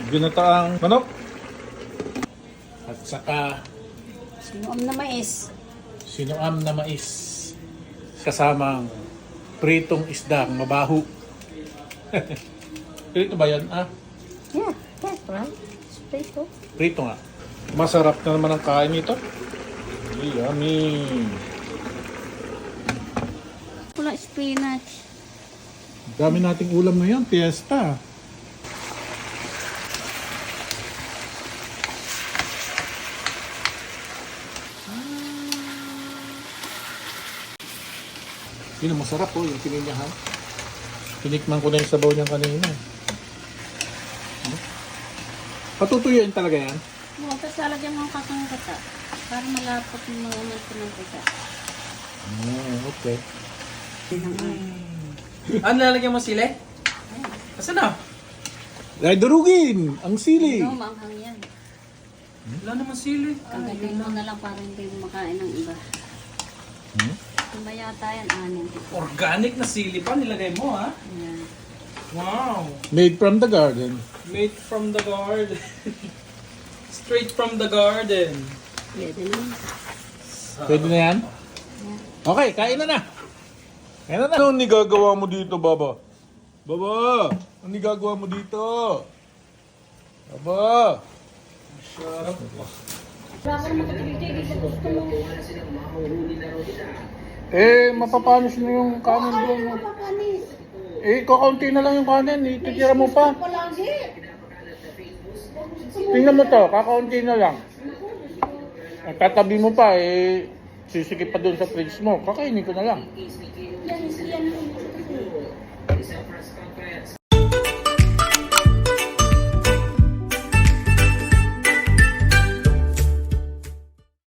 ginataang manok. At saka Sinuam na mais. sinuam na mais. Kasamang pritong isdang mabaho. Prito ba yan? Ah, Yeah, that's right. Straight to. prito nga. Masarap na naman ang kain nito. Yummy. Wala spinach. Dami nating ulam ngayon, fiesta. Yun ang masarap po, yung pininyahan. Tinikman ko na yung sabaw niyan kanina. Patutuyuin talaga yan. Tapos lalagyan mo ang kakang kata. Para malapot yung mga manto ng kata. Okay. Ano lalagyan mo sili? Asan na? Ay, durugin! Ang sili! No, maanghang yan. Wala naman sili. Kagatin mo na lang para hindi mo makain ng iba. Tumaya tayo anin. Organic na sili pa nilagay mo, ha? Ayan. Wow! Made from the garden. Made from the garden. Straight from the garden. Pwede na. Pwede na yan? Okay, kain na na! Kain na na! Ano nigagawa mo dito, Baba? Baba! Ano nigagawa mo dito? Baba! Mapapanis na yung kanin doon. Kakaunti na lang yung kanin. Ititira mo pa. Tingnan mo to, kakaunti na lang. At tatabi mo pa, sisikip pa doon sa fridge mo. Kakainin ko na lang. Yan,